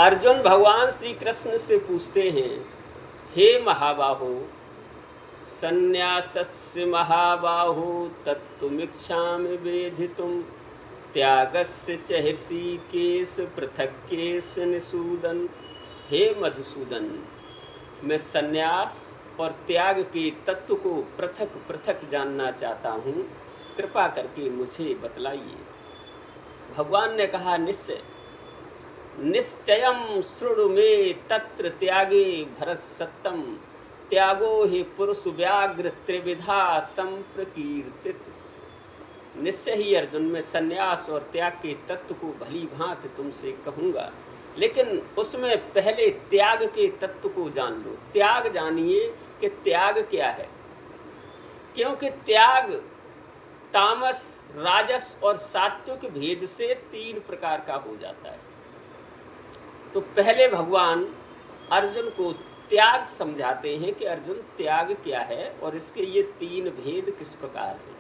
अर्जुन भगवान श्री कृष्ण से पूछते हैं, हे महाबाहो, संन्यासस्य महाबाहो तत्त्वमिच्छामि वेदितुं त्यागस्य च ऋषिकेश पृथक्केश निषूदन। हे मधुसूदन, मैं संन्यास और त्याग के तत्व को पृथक पृथक जानना चाहता हूँ, कृपा करके मुझे बतलाइए। भगवान ने कहा, निश्चयं शृणु मे तत्र त्यागे भरत सत्तम त्यागो हि पुरुष व्याघ्र त्रिविधा संप्रकीर्तित। निश्चय ही अर्जुन, में संन्यास और त्याग के तत्व को भली भांति तुमसे कहूँगा, लेकिन उसमें पहले त्याग के तत्व को जान लो। त्याग जानिए कि त्याग क्या है, क्योंकि त्याग तामस, राजस और सात्विक भेद से 3 प्रकार का हो जाता है। तो पहले भगवान अर्जुन को त्याग समझाते हैं कि अर्जुन, त्याग क्या है और इसके ये 3 भेद किस प्रकार हैं।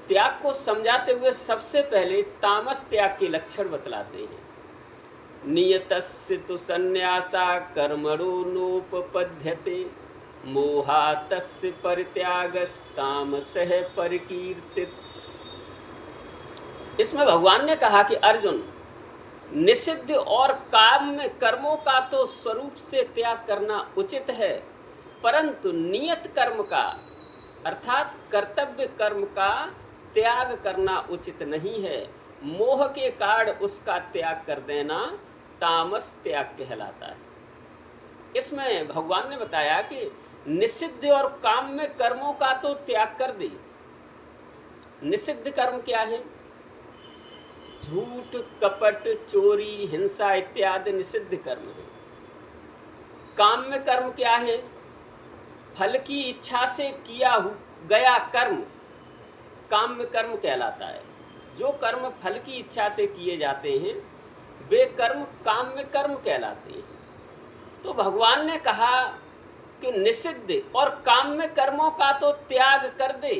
त्याग को समझाते हुए सबसे पहले तामस त्याग के लक्षण बतलाते हैं। नियतस्य तु संन्यासा कर्मणो नोपपद्यते मोहातस्य परित्यागस्तामसः परिकीर्तित। इसमें भगवान ने कहा कि अर्जुन, निषिद्ध और काम्य कर्मों का तो स्वरूप से त्याग करना उचित है, परंतु नियत कर्म का अर्थात कर्तव्य कर्म का त्याग करना उचित नहीं है। मोह के कारण उसका त्याग कर देना तामस त्याग कहलाता है। इसमें भगवान ने बताया कि निषिद्ध और काम्य कर्मों का तो त्याग कर दे। निषिद्ध कर्म क्या है? झूठ, कपट, चोरी, हिंसा इत्यादि निषिद्ध कर्म है। काम्य कर्म क्या है? फल की इच्छा से किया गया कर्म काम्य कर्म कहलाता है। जो कर्म फल की इच्छा से किए जाते हैं वे कर्म काम्य कर्म कहलाते हैं। तो भगवान ने कहा कि निषिद्ध और काम्य कर्मों का तो त्याग कर दे,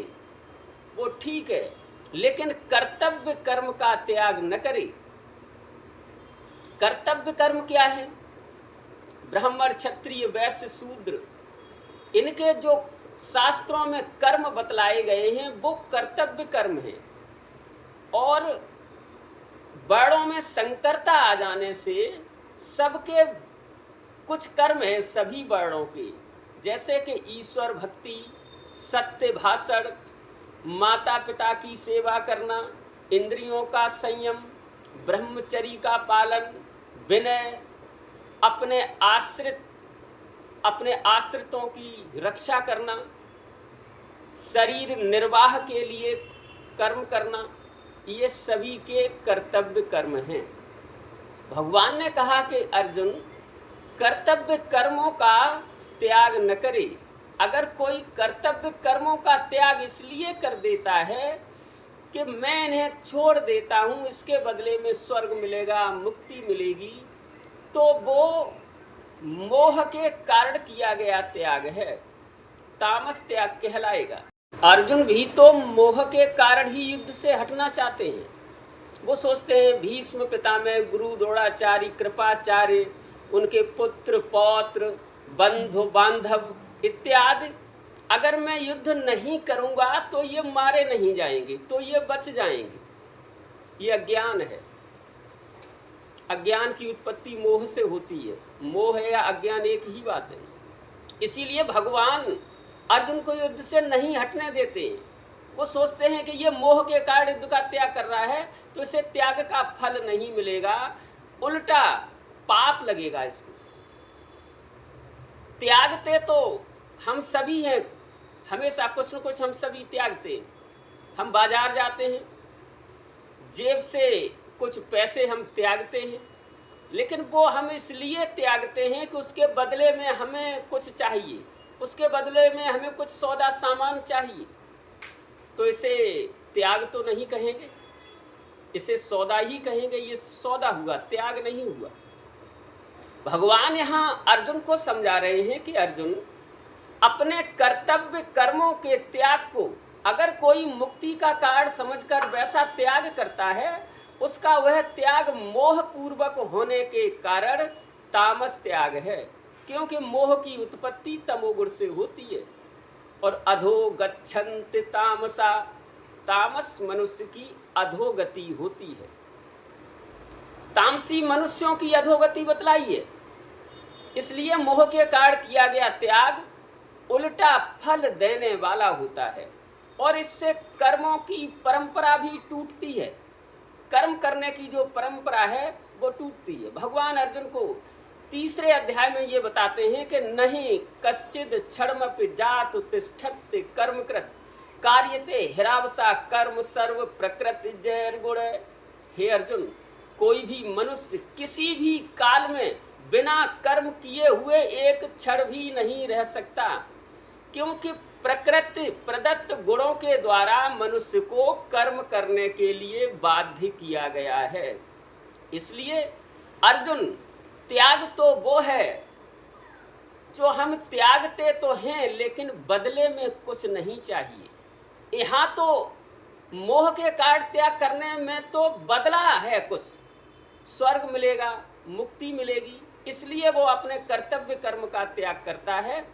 वो ठीक है, लेकिन कर्तव्य कर्म का त्याग न करे। कर्तव्य कर्म क्या है? ब्राह्मण, क्षत्रिय, वैश्य, शूद्र, इनके जो शास्त्रों में कर्म बतलाए गए हैं वो कर्तव्य कर्म है। और वर्णों में संकरता आ जाने से सबके कुछ कर्म हैं सभी वर्णों के, जैसे कि ईश्वर भक्ति, सत्य भाषण, माता पिता की सेवा करना, इंद्रियों का संयम, ब्रह्मचर्य का पालन, विनय, अपने आश्रितों की रक्षा करना, शरीर निर्वाह के लिए कर्म करना, ये सभी के कर्तव्य कर्म हैं। भगवान ने कहा कि अर्जुन, कर्तव्य कर्मों का त्याग न करे। अगर कोई कर्तव्य कर्मों का त्याग इसलिए कर देता है कि मैं इन्हें छोड़ देता हूँ, इसके बदले में स्वर्ग मिलेगा, मुक्ति मिलेगी, तो वो मोह के कारण किया गया त्याग है, तामस त्याग कहलाएगा। अर्जुन भी तो मोह के कारण ही युद्ध से हटना चाहते हैं। वो सोचते हैं भीष्म पितामह, गुरु द्रोणाचार्य, कृपाचार्य, उनके पुत्र पौत्र, बंधु बांधव इत्यादि, अगर मैं युद्ध नहीं करूंगा तो ये मारे नहीं जाएंगे, तो ये बच जाएंगे। ये अज्ञान है। अज्ञान की उत्पत्ति मोह से होती है। मोह या अज्ञान एक ही बात है। इसीलिए भगवान अर्जुन को युद्ध से नहीं हटने देते। वो सोचते हैं कि ये मोह के कारण युद्ध का त्याग कर रहा है तो इसे त्याग का फल नहीं मिलेगा, उल्टा पाप लगेगा इसको। त्यागते तो हम सभी हैं, हमेशा कुछ न कुछ हम सभी त्यागते हैं। हम बाजार जाते हैं, जेब से कुछ पैसे हम त्यागते हैं, लेकिन वो हम इसलिए त्यागते हैं कि उसके बदले में हमें कुछ चाहिए, उसके बदले में हमें कुछ सौदा सामान चाहिए। तो इसे त्याग तो नहीं कहेंगे, इसे सौदा ही कहेंगे। ये सौदा हुआ, त्याग नहीं हुआ। भगवान यहाँ अर्जुन को समझा रहे हैं कि अर्जुन, अपने कर्तव्य कर्मों के त्याग को अगर कोई मुक्ति का कारण समझकर वैसा त्याग करता है उसका वह त्याग मोह पूर्वक होने के कारण तामस त्याग है, क्योंकि मोह की उत्पत्ति तमोगुण से होती है। और अधो गच्छन्ति तामसा, तामस मनुष्य की अधोगति होती है। तामसी मनुष्यों की अधोगति बतलाई है। इसलिए मोह के कारण किया गया त्याग उल्टा फल देने वाला होता है, और इससे कर्मों की परंपरा भी टूटती है। कर्म करने की जो परंपरा है वो टूटती है। भगवान अर्जुन को तीसरे अध्याय में ये बताते हैं कि नहीं कश्चिद क्षणमपि जातु तिष्ठत्ति कर्मकृत कार्यते हिरावसा कर्म सर्व प्रकृति जैर्गुण। हे अर्जुन, कोई भी मनुष्य किसी भी काल में बिना कर्म किए हुए एक क्षण भी नहीं रह सकता, क्योंकि प्रकृति प्रदत्त गुणों के द्वारा मनुष्य को कर्म करने के लिए बाध्य किया गया है। इसलिए अर्जुन, त्याग तो वो है जो हम त्यागते तो हैं, लेकिन बदले में कुछ नहीं चाहिए। यहाँ तो मोह के कारण त्याग करने में तो बदला है, कुछ स्वर्ग मिलेगा, मुक्ति मिलेगी, इसलिए वो अपने कर्तव्य कर्म का त्याग करता है।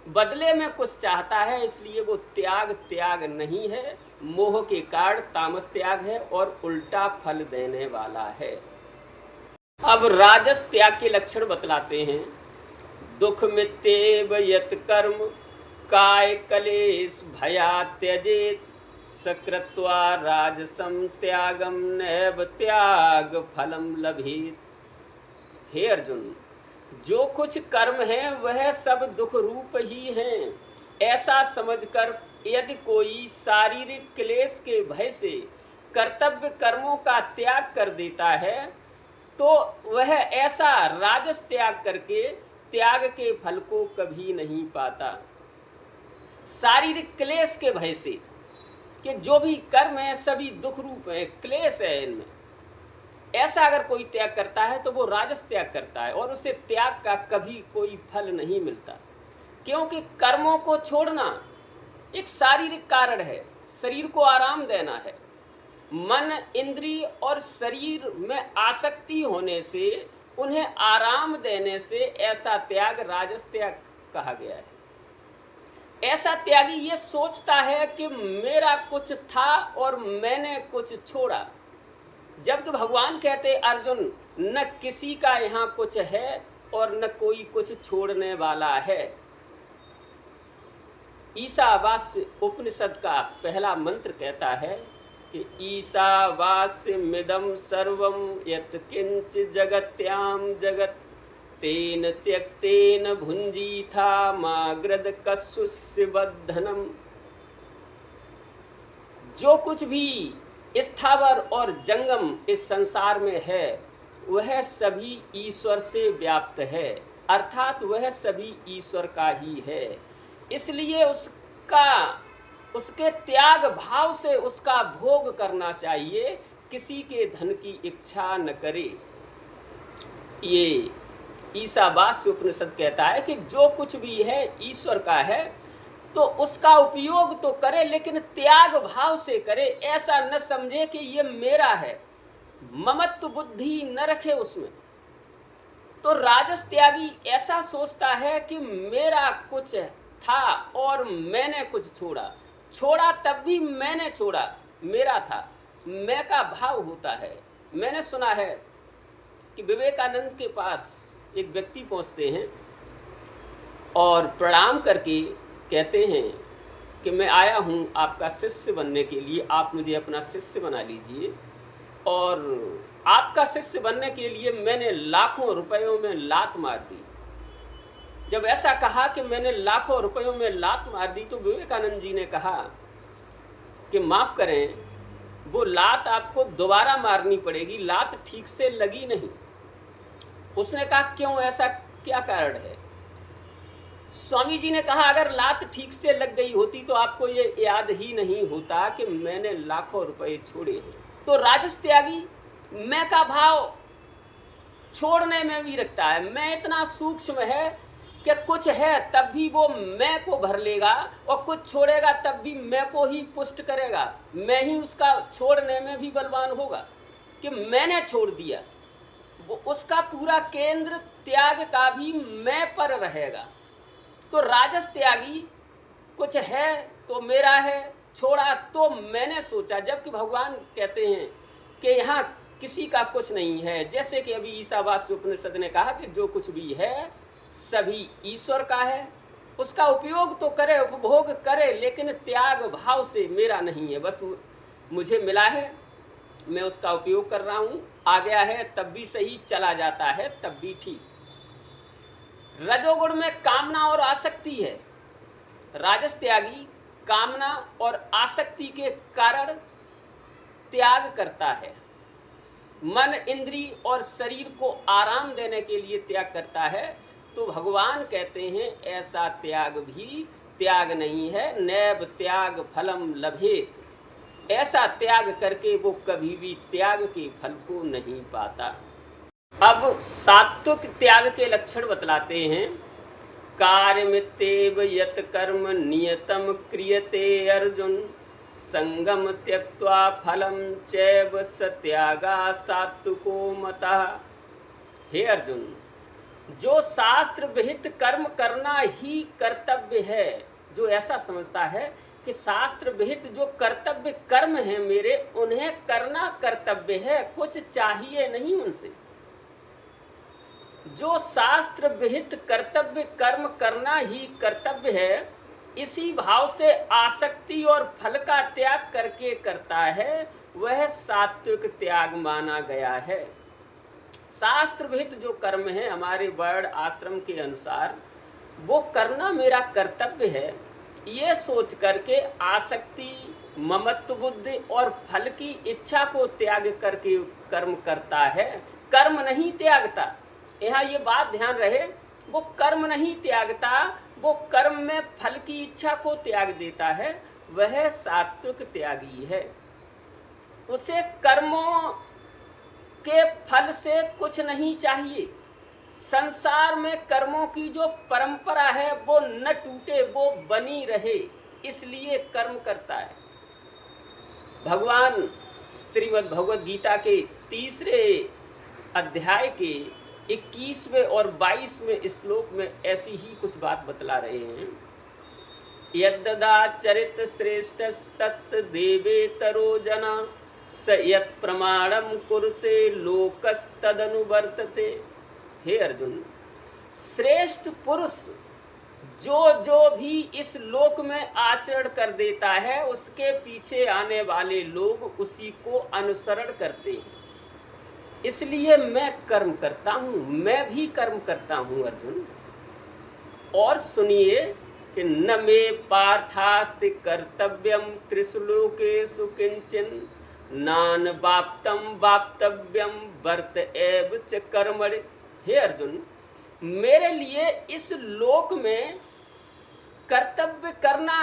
बदले में कुछ चाहता है, इसलिए वो त्याग नहीं है, मोह के कारण तामस त्याग है और उल्टा फल देने वाला है। अब राजस त्याग के लक्षण बतलाते हैं। दुख मित्येव यत कर्म काय कलेश भया त्यजेत सकृत्वा राजसम त्यागम नैव त्याग फलम लभेत। हे अर्जुन, जो कुछ कर्म है वह सब दुख रूप ही हैं। ऐसा समझकर यदि कोई शारीरिक क्लेश के भय से कर्तव्य कर्मों का त्याग कर देता है, तो वह ऐसा राजस त्याग करके त्याग के फल को कभी नहीं पाता। शारीरिक क्लेश के भय से, कि जो भी कर्म है सभी दुख रूप है, क्लेश है इनमें, ऐसा अगर कोई त्याग करता है तो वो राजस त्याग करता है, और उसे त्याग का कभी कोई फल नहीं मिलता। क्योंकि कर्मों को छोड़ना एक शारीरिक कारण है, शरीर को आराम देना है। मन, इंद्रिय और शरीर में आसक्ति होने से, उन्हें आराम देने से ऐसा त्याग राजस त्याग कहा गया है। ऐसा त्यागी ये सोचता है कि मेरा कुछ था और मैंने कुछ छोड़ा, जबकि भगवान कहते अर्जुन, न किसी का यहाँ कुछ है और न कोई कुछ छोड़ने वाला है। ईशावास्य उपनिषद का पहला मंत्र कहता है कि ईशावास्यमिदं सर्वं यत् किंच जगत्याम जगत तेन त्यक्तेन भुंजीथा माग्रद कस्युस्य बद्धनम। जो कुछ भी स्थावर और जंगम इस संसार में है वह सभी ईश्वर से व्याप्त है, अर्थात वह सभी ईश्वर का ही है। इसलिए उसके त्याग भाव से उसका भोग करना चाहिए, किसी के धन की इच्छा न करे। ये ईशावास्य उपनिषद कहता है कि जो कुछ भी है ईश्वर का है, तो उसका उपयोग तो करे, लेकिन त्याग भाव से करे। ऐसा न समझे कि ये मेरा है, ममत्व बुद्धि न रखे उसमें। तो राजस त्यागी ऐसा सोचता है कि मेरा कुछ था और मैंने कुछ छोड़ा तब भी मैंने छोड़ा, मेरा था, मैं का भाव होता है। मैंने सुना है कि विवेकानंद के पास एक व्यक्ति पहुंचते हैं और प्रणाम करके कहते हैं कि मैं आया हूं आपका शिष्य बनने के लिए, आप मुझे अपना शिष्य बना लीजिए। और आपका शिष्य बनने के लिए मैंने लाखों रुपयों में लात मार दी। जब ऐसा कहा कि मैंने लाखों रुपयों में लात मार दी, तो विवेकानंद जी ने कहा कि माफ करें, वो लात आपको दोबारा मारनी पड़ेगी, लात ठीक से लगी नहीं। उसने कहा क्यों, ऐसा क्या कारण है? स्वामी जी ने कहा अगर लात ठीक से लग गई होती तो आपको ये याद ही नहीं होता कि मैंने लाखों रुपए छोड़े हैं। तो राजस त्यागी मैं का भाव छोड़ने में भी रखता है। मैं इतना सूक्ष्म है कि कुछ है तब भी वो मैं को भर लेगा, और कुछ छोड़ेगा तब भी मैं को ही पुष्ट करेगा, मैं ही उसका छोड़ने में भी बलवान होगा। कि मैंने छोड़ दिया, वो उसका पूरा केंद्र त्याग का भी मैं पर रहेगा। तो राजस त्यागी कुछ है तो मेरा है, छोड़ा तो मैंने सोचा, जबकि भगवान कहते हैं कि यहाँ किसी का कुछ नहीं है। जैसे कि अभी ईसावास्य उपनिषद ने कहा कि जो कुछ भी है सभी ईश्वर का है, उसका उपयोग तो करे, उपभोग करे, लेकिन त्याग भाव से मेरा नहीं है। बस मुझे मिला है, मैं उसका उपयोग कर रहा हूँ, आ गया है तब भी सही, चला जाता है तब भी ठीक। रजोगुण में कामना और आसक्ति है। राजस त्यागी कामना और आसक्ति के कारण त्याग करता है, मन इंद्री और शरीर को आराम देने के लिए त्याग करता है। तो भगवान कहते हैं ऐसा त्याग भी त्याग नहीं है, नैव त्याग फलम लभेत। ऐसा त्याग करके वो कभी भी त्याग के फल को नहीं पाता। अब सात्विक त्याग के लक्षण बतलाते हैं। कार्यमित्येव यत् कर्म नियतम क्रियते अर्जुन, संगम त्यक्त्वा फलम चैव सत्यागा सात्विको मतः। हे अर्जुन, जो शास्त्र विहित कर्म करना ही कर्तव्य है, जो ऐसा समझता है कि शास्त्र विहित जो कर्तव्य कर्म है मेरे, उन्हें करना कर्तव्य है, कुछ चाहिए नहीं उनसे। जो शास्त्र विहित कर्तव्य कर्म करना ही कर्तव्य है, इसी भाव से आसक्ति और फल का त्याग करके करता है, वह सात्विक त्याग माना गया है। शास्त्र विहित जो कर्म है हमारे वर्ण आश्रम के अनुसार, वो करना मेरा कर्तव्य है, ये सोच करके आसक्ति, ममत्व बुद्धि और फल की इच्छा को त्याग करके कर्म करता है, कर्म नहीं त्यागता। यहाँ ये बात ध्यान रहे, वो कर्म नहीं त्यागता, वो कर्म में फल की इच्छा को त्याग देता है, वह सात्विक त्यागी है। उसे कर्मों के फल से कुछ नहीं चाहिए। संसार में कर्मों की जो परंपरा है वो न टूटे, वो बनी रहे, इसलिए कर्म करता है। भगवान श्रीमद् भगवद गीता के 3 अध्याय के 21वें और 22वें श्लोक में ऐसी ही कुछ बात बतला रहे हैं। यद्ददाचरित श्रेष्ठस्तत् देवेतरो जना, स यत् प्रमाणम कुरुते लोकस्तदनुवर्तते। हे अर्जुन, श्रेष्ठ पुरुष जो भी इस लोक में आचरण कर देता है, उसके पीछे आने वाले लोग उसी को अनुसरण करते हैं। इसलिए मैं कर्म करता हूँ, मैं भी कर्म करता हूँ अर्जुन। और सुनिए कि न मे पार्थास्ति कर्तव्यम त्रिश्लोकेषु किंचन, नान वाप्तम वाप्तव्यम वर्त एव च कर्मणि। हे अर्जुन, मेरे लिए इस लोक में कर्तव्य करना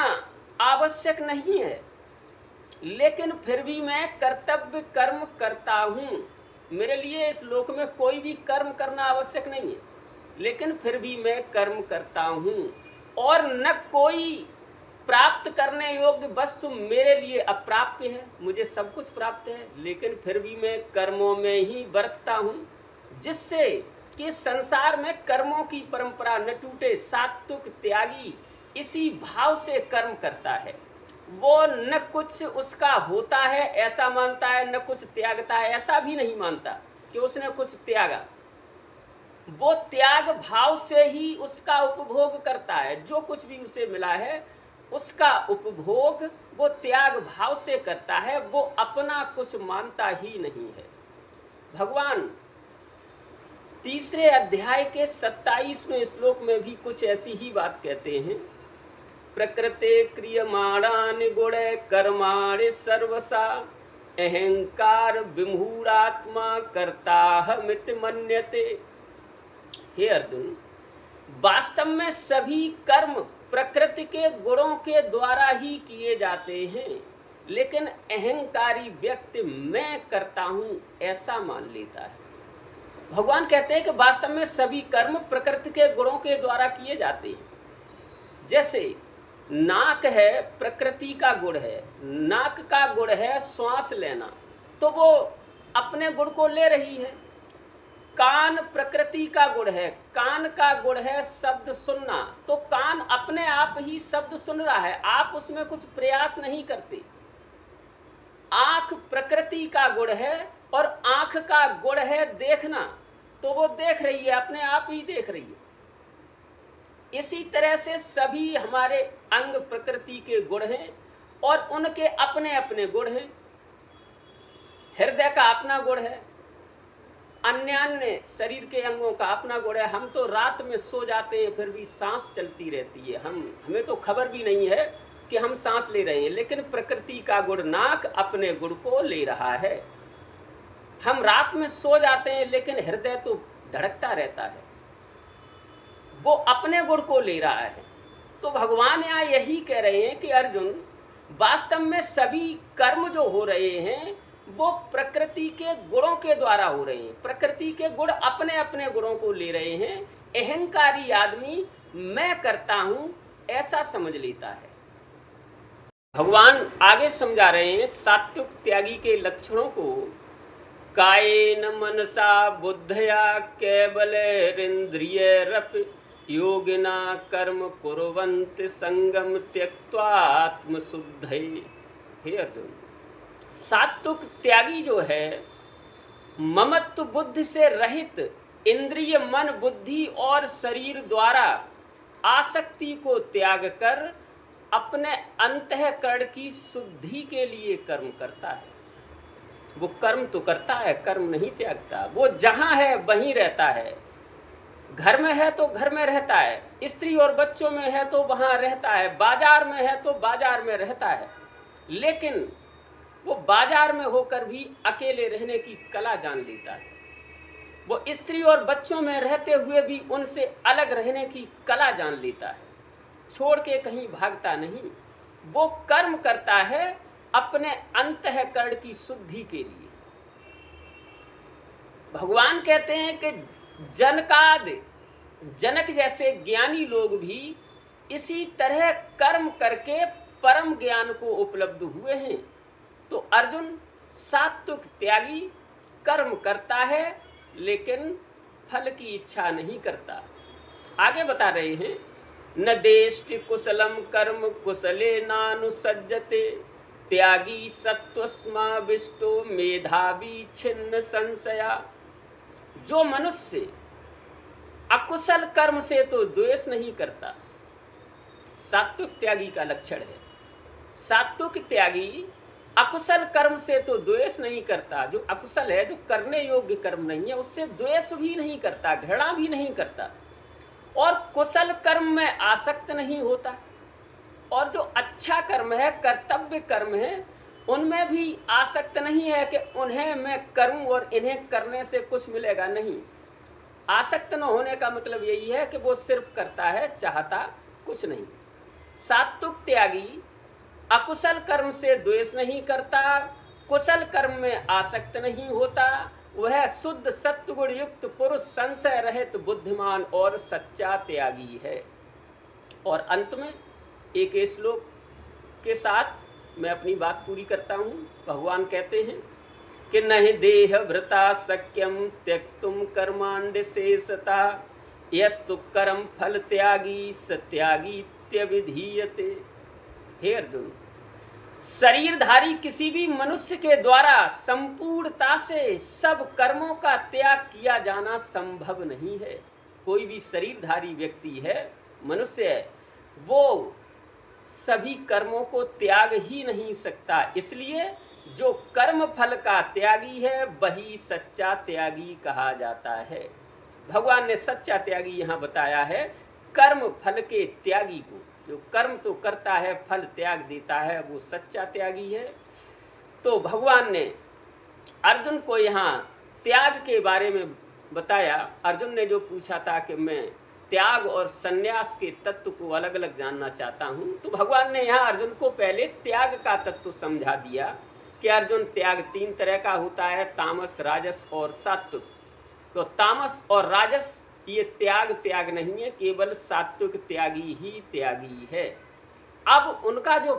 आवश्यक नहीं है, लेकिन फिर भी मैं कर्तव्य कर्म करता हूँ। मेरे लिए इस लोक में कोई भी कर्म करना आवश्यक नहीं है, लेकिन फिर भी मैं कर्म करता हूँ। और न कोई प्राप्त करने योग्य वस्तु मेरे लिए अप्राप्य है, मुझे सब कुछ प्राप्त है, लेकिन फिर भी मैं कर्मों में ही बरतता हूँ, जिससे कि संसार में कर्मों की परंपरा न टूटे। सात्विक त्यागी इसी भाव से कर्म करता है। वो न कुछ उसका होता है ऐसा मानता है, न कुछ त्यागता है ऐसा भी नहीं मानता कि उसने कुछ त्यागा। वो त्याग भाव से ही उसका उपभोग करता है। जो कुछ भी उसे मिला है उसका उपभोग वो त्याग भाव से करता है, वो अपना कुछ मानता ही नहीं है। भगवान 3 अध्याय के 27वें श्लोक में भी कुछ ऐसी ही बात कहते हैं। प्रकृते क्रियमाणानि गुण कर्माणि सर्वसा, अहंकार विमूढ़ात्मा कर्ताहमिति मन्यते। हे अर्जुन, वास्तव में सभी कर्म प्रकृति के गुणों के द्वारा ही किए जाते हैं, लेकिन अहंकारी व्यक्ति मैं करता हूं ऐसा मान लेता है। भगवान कहते हैं कि वास्तव में सभी कर्म प्रकृति के गुणों के द्वारा किए जाते हैं। जैसे नाक है, प्रकृति का गुण है, नाक का गुण है श्वास लेना, तो वो अपने गुण को ले रही है। कान प्रकृति का गुण है, कान का गुण है शब्द सुनना, तो कान अपने आप ही शब्द सुन रहा है, आप उसमें कुछ प्रयास नहीं करते। आंख प्रकृति का गुण है और आंख का गुण है देखना, तो वो देख रही है, अपने आप ही देख रही है। इसी तरह से सभी हमारे अंग प्रकृति के गुण हैं और उनके अपने अपने गुण हैं। हृदय का अपना गुण है, अन्य अन्य शरीर के अंगों का अपना गुण है। हम तो रात में सो जाते हैं फिर भी सांस चलती रहती है, हमें तो खबर भी नहीं है कि हम सांस ले रहे हैं, लेकिन प्रकृति का गुण नाक अपने गुण को ले रहा है। हम रात में सो जाते हैं लेकिन हृदय तो धड़कता रहता है, वो अपने गुण को ले रहा है। तो भगवान यहाँ यही कह रहे हैं कि अर्जुन, वास्तव में सभी कर्म जो हो रहे हैं वो प्रकृति के गुणों के द्वारा हो रहे हैं। प्रकृति के गुण अपने अपने गुणों को ले रहे हैं। अहंकारी आदमी मैं करता हूं ऐसा समझ लेता है। भगवान आगे समझा रहे हैं सात्विक त्यागी के लक्षणों को। कायेन मनसा बुद्धया केवलैरिंद्रियैरपि योगिना कर्म कुर्वन्ति संगम त्यक्त्वा शुद्धये। हे अर्जुन, सात्विक त्यागी जो है ममत्व बुद्धि से रहित, इंद्रिय मन बुद्धि और शरीर द्वारा आसक्ति को त्याग कर अपने अंतःकरण की शुद्धि के लिए कर्म करता है। वो कर्म तो करता है, कर्म नहीं त्यागता। वो जहां है वहीं रहता है, घर में है तो घर में रहता है, स्त्री और बच्चों में है तो वहां रहता है, बाजार में है तो बाजार में रहता है। लेकिन वो बाजार में होकर भी अकेले रहने की कला जान लेता है। वो स्त्री और बच्चों में रहते हुए भी उनसे अलग रहने की कला जान लेता है, छोड़ के कहीं भागता नहीं। वो कर्म करता है अपने अंतःकरण की शुद्धि के लिए। भगवान कहते हैं कि जनक जैसे ज्ञानी लोग भी इसी तरह कर्म करके परम ज्ञान को उपलब्ध हुए हैं। तो अर्जुन सात्विक त्यागी कर्म करता है लेकिन फल की इच्छा नहीं करता। आगे बता रहे हैं, न देष्टि कुशलम कर्म कुशले नानुसज्जते त्यागी सत्वस्माविष्टो मेधावी छिन्न संशया। जो मनुष्य अकुशल कर्म से तो द्वेष नहीं करता, सात्विक त्यागी का लक्षण है। सात्विक त्यागी अकुशल कर्म से तो द्वेष नहीं करता। जो अकुशल है, जो करने योग्य कर्म नहीं है, उससे द्वेष भी नहीं करता, घृणा भी नहीं करता, और कुशल कर्म में आसक्त नहीं होता। और जो अच्छा कर्म है, कर्तव्य कर्म है, उनमें भी आसक्त नहीं है कि उन्हें मैं करूं और इन्हें करने से कुछ मिलेगा। नहीं, आसक्त न होने का मतलब यही है कि वो सिर्फ करता है, चाहता कुछ नहीं। सात्विक त्यागी अकुशल कर्म से द्वेष नहीं करता, कुशल कर्म में आसक्त नहीं होता। वह शुद्ध सत्वगुण युक्त पुरुष, संशय रहित बुद्धिमान और सच्चा त्यागी है। और अंत में एक श्लोक के साथ मैं अपनी बात पूरी करता हूँ। भगवान कहते हैं कि नहि देह भृता शक्यम त्यक्तुम कर्मांड शेषता यस्तु कर्म फल त्यागी सत्यागीत्यभिधीयते। हे अर्जुन, शरीरधारी किसी भी मनुष्य के द्वारा संपूर्णता से सब कर्मों का त्याग किया जाना संभव नहीं है। कोई भी शरीरधारी व्यक्ति है, मनुष्य है, वो सभी कर्मों को त्याग ही नहीं सकता। इसलिए जो कर्म फल का त्यागी है वही सच्चा त्यागी कहा जाता है। भगवान ने सच्चा त्यागी यहाँ बताया है कर्म फल के त्यागी को। जो कर्म तो करता है, फल त्याग देता है, वो सच्चा त्यागी है। तो भगवान ने अर्जुन को यहाँ त्याग के बारे में बताया। अर्जुन ने जो पूछा था कि मैं त्याग और संन्यास के तत्व को अलग अलग जानना चाहता हूँ, तो भगवान ने यहाँ अर्जुन को पहले त्याग का तत्व समझा दिया कि अर्जुन, त्याग तीन तरह का होता है, तामस, राजस और सात्विक। तो तामस और राजस ये त्याग नहीं है, केवल सात्विक त्यागी ही त्यागी है। अब उनका जो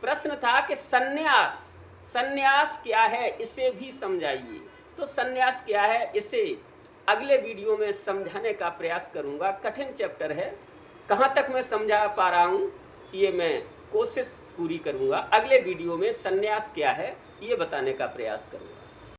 प्रश्न था कि संन्यास सन्यास क्या है इसे भी समझाइए। तो सन्यास क्या है इसे अगले वीडियो में समझाने का प्रयास करूंगा। कठिन चैप्टर है, कहाँ तक मैं समझा पा रहा हूँ ये मैं कोशिश पूरी करूंगा। अगले वीडियो में सन्यास क्या है ये बताने का प्रयास करूंगा।